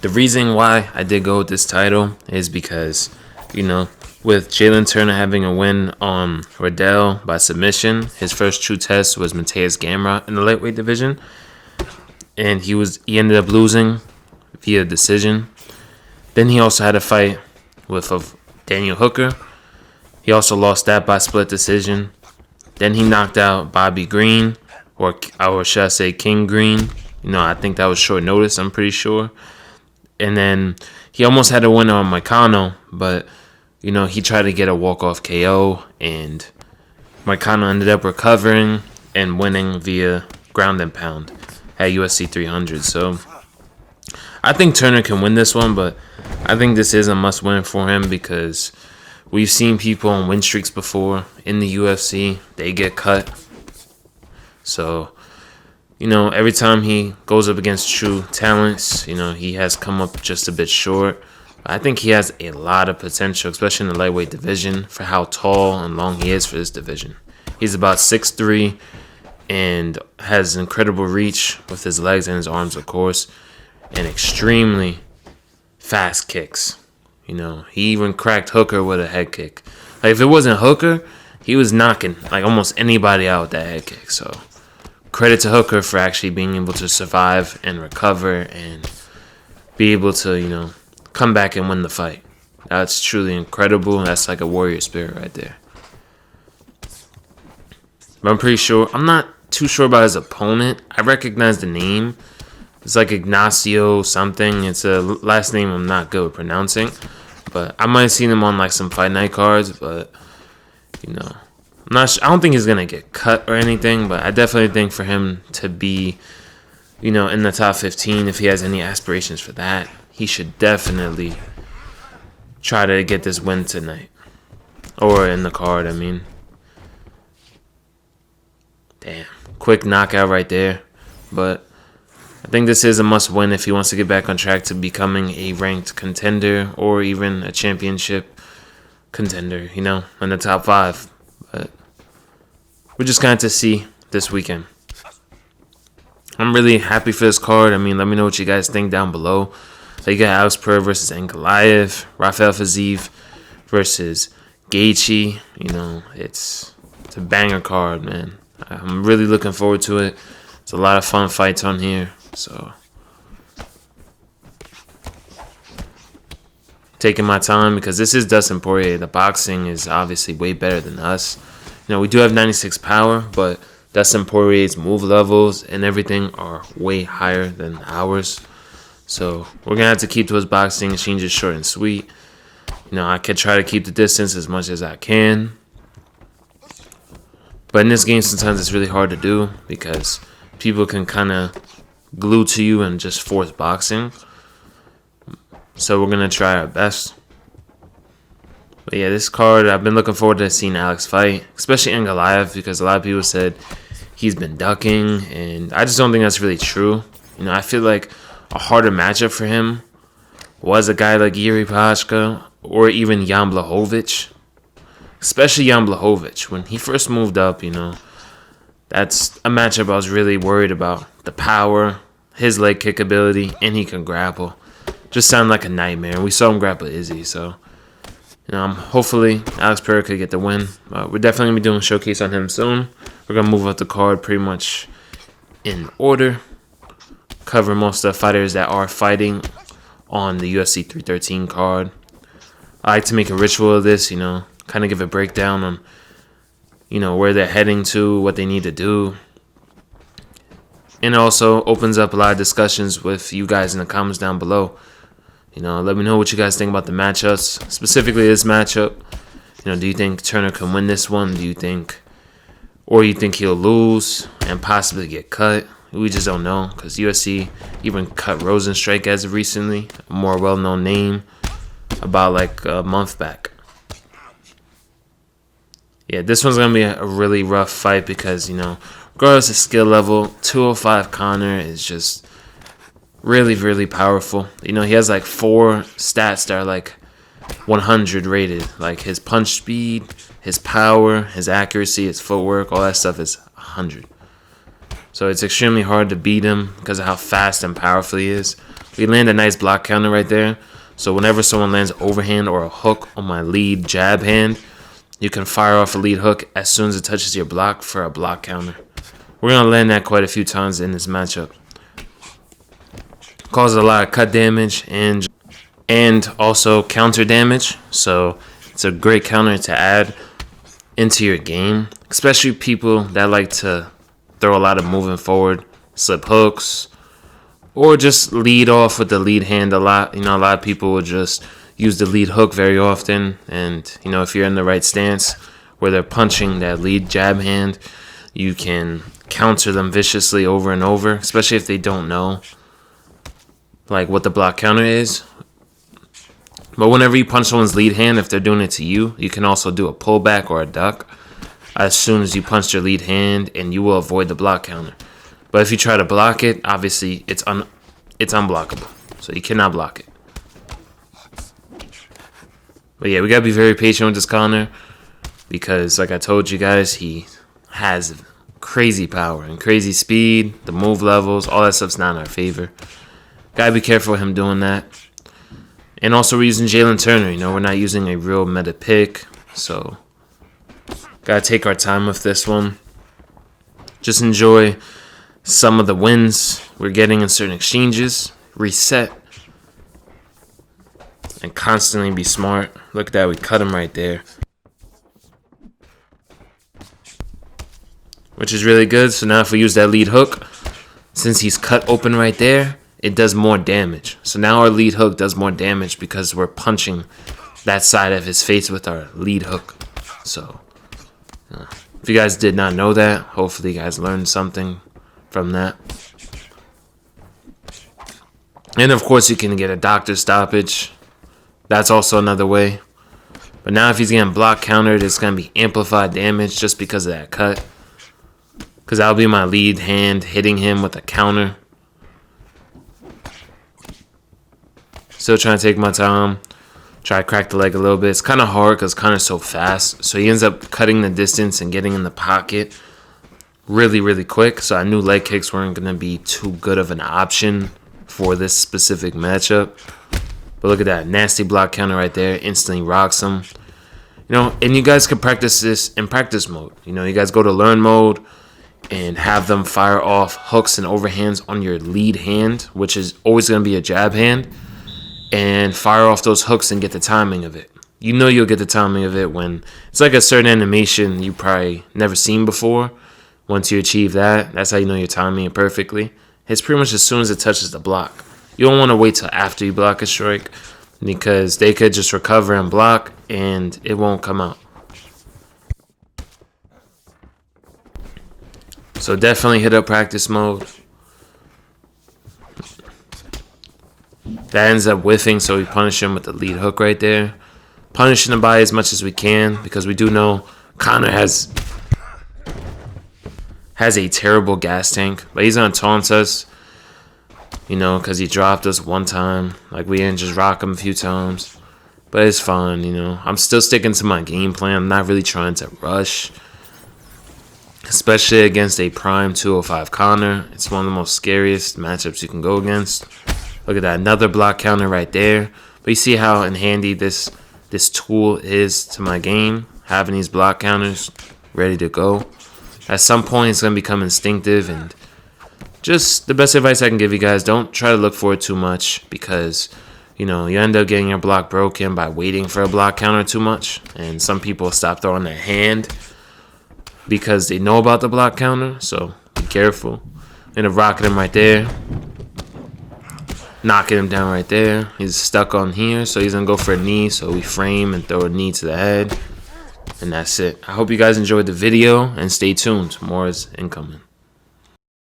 The reason why I did go with this title is because, with Jalin Turner having a win on Riddell by submission, his first true test was Mateus Gamrot in the lightweight division, and he ended up losing via decision. Then he also had a fight with Daniel Hooker. He also lost that by split decision. Then he knocked out Bobby Green, or should I say King Green. I think that was short notice, I'm pretty sure. And then he almost had a win on Moicano, but, he tried to get a walk-off KO, and Moicano ended up recovering and winning via ground and pound at UFC 300. So I think Turner can win this one, but I think this is a must-win for him because we've seen people on win streaks before in the UFC. They get cut. So, every time he goes up against true talents, he has come up just a bit short. I think he has a lot of potential, especially in the lightweight division, for how tall and long he is for this division. He's about 6'3", and has incredible reach with his legs and his arms, of course, and extremely fast kicks. He even cracked Hooker with a head kick. Like, if it wasn't Hooker, he was knocking almost anybody out with that head kick. So credit to Hooker for actually being able to survive and recover and be able to, come back and win the fight. That's truly incredible. That's like a warrior spirit right there. But I'm not too sure about his opponent. I recognize the name. It's like Ignacio something. It's a last name I'm not good at pronouncing. But I might have seen him on some fight night cards. But, I'm not sure. I don't think he's going to get cut or anything. But I definitely think for him to be, in the top 15, if he has any aspirations for that, he should definitely try to get this win tonight. Or in the card, I mean. Damn. Quick knockout right there. But I think this is a must-win if he wants to get back on track to becoming a ranked contender or even a championship contender, in the top 5. But we're just going to see this weekend. I'm really happy for this card. Let me know what you guys think down below. So you got Alex Pereira versus Ankalaev, Rafael Fiziev versus Gaethje. It's a banger card, man. I'm really looking forward to it. It's a lot of fun fights on here. So taking my time because this is Dustin Poirier. The boxing is obviously way better than us. We do have 96 power, but Dustin Poirier's move levels and everything are way higher than ours. So we're going to have to keep to his boxing. Exchange is short and sweet. I could try to keep the distance as much as I can. But in this game, sometimes it's really hard to do because people can kind of glue to you and just force boxing. So we're going to try our best. But yeah, this card, I've been looking forward to seeing Alex fight, especially Ankalaev, because a lot of people said he's been ducking, and I just don't think that's really true. I feel like a harder matchup for him was a guy like Yuri Prochazka or even Jan Blachowicz. Especially Jan Blachowicz. When he first moved up, that's a matchup I was really worried about. The power, his leg kick ability, and he can grapple. Just sounded like a nightmare. We saw him grapple Izzy, so hopefully Alex Pereira could get the win. We're definitely going to be doing a showcase on him soon. We're going to move up the card pretty much in order. Cover most of the fighters that are fighting on the UFC 313 card. I like to make a ritual of this, kind of give a breakdown on, where they're heading to, what they need to do. And it also opens up a lot of discussions with you guys in the comments down below. Let me know what you guys think about the matchups, specifically this matchup. Do you think Turner can win this one? You think he'll lose and possibly get cut? We just don't know because UFC even cut Rosenstrike as of recently, a more well-known name, about a month back. Yeah, this one's going to be a really rough fight because, regardless of skill level, 205 Conor is just really, really powerful. He has 4 stats that are 100 rated. His punch speed, his power, his accuracy, his footwork, all that stuff is 100. So it's extremely hard to beat him because of how fast and powerful he is. we land a nice block counter right there. So whenever someone lands overhand or a hook on my lead jab hand, you can fire off a lead hook as soon as it touches your block for a block counter. We're going to land that quite a few times in this matchup. Causes a lot of cut damage and also counter damage. So it's a great counter to add into your game, especially people that like to throw a lot of moving forward, slip hooks, or just lead off with the lead hand a lot. You know, a lot of people will just use the lead hook very often. And, you know, if you're in the right stance where they're punching that lead jab hand, you can counter them viciously over and over, especially if they don't know like what the block counter is. But whenever you punch someone's lead hand, if they're doing it to you, you can also do a pullback or a duck as soon as you punch their lead hand, and you will avoid the block counter. But if you try to block it, obviously it's unblockable. So you cannot block it. But yeah, we gotta be very patient with this counter because, like I told you guys, he has crazy power and crazy speed. The move levels, all that stuff's not in our favor. Gotta be careful with him doing that. And also we're using Jalin Turner. You know, we're not using a real meta pick. So gotta take our time with this one. Just enjoy some of the wins we're getting in certain exchanges. Reset. And constantly be smart. Look at that, we cut him right there. Which is really good. So now if we use that lead hook, since he's cut open right there, it does more damage. So now our lead hook does more damage because we're punching that side of his face with our lead hook. So if you guys did not know that, hopefully you guys learned something from that. And of course you can get a doctor stoppage. That's also another way. But now if he's getting block countered, it's going to be amplified damage just because of that cut. Because that'll be my lead hand hitting him with a counter. Still trying to take my time. Try to crack the leg a little bit. It's kind of hard because Connor's so fast. So he ends up cutting the distance and getting in the pocket really, really quick. So I knew leg kicks weren't going to be too good of an option for this specific matchup. But look at that. Nasty block counter right there. Instantly rocks him. You know, and you guys can practice this in practice mode. You know, you guys go to learn mode and have them fire off hooks and overhands on your lead hand, which is always going to be a jab hand. And fire off those hooks and get the timing of it. You know you'll get the timing of it when it's like a certain animation you probably never seen before. Once you achieve that, that's how you know you're timing it perfectly. It's pretty much as soon as it touches the block. You don't want to wait till after you block a strike because they could just recover and block and it won't come out. So definitely hit up practice mode. That ends up whiffing, so we punish him with the lead hook right there. Punishing the body as much as we can because we do know Connor has a terrible gas tank. But he's going to taunt us, you know, because he dropped us one time. Like, we didn't just rock him a few times. But it's fine, you know. I'm still sticking to my game plan. I'm not really trying to rush. Especially against a prime 205 Connor. It's one of the most scariest matchups you can go against. Look at that, another block counter right there. But you see how handy this tool is to my game, having these block counters ready to go. At some point, it's going to become instinctive, and just the best advice I can give you guys, don't try to look for it too much because, you know, you end up getting your block broken by waiting for a block counter too much. And some people stop throwing their hand because they know about the block counter, so be careful. End up rocking him right there. Knocking him down right there. He's stuck on here, so he's going to go for a knee. So we frame and throw a knee to the head. And that's it. I hope you guys enjoyed the video, and stay tuned. More is incoming.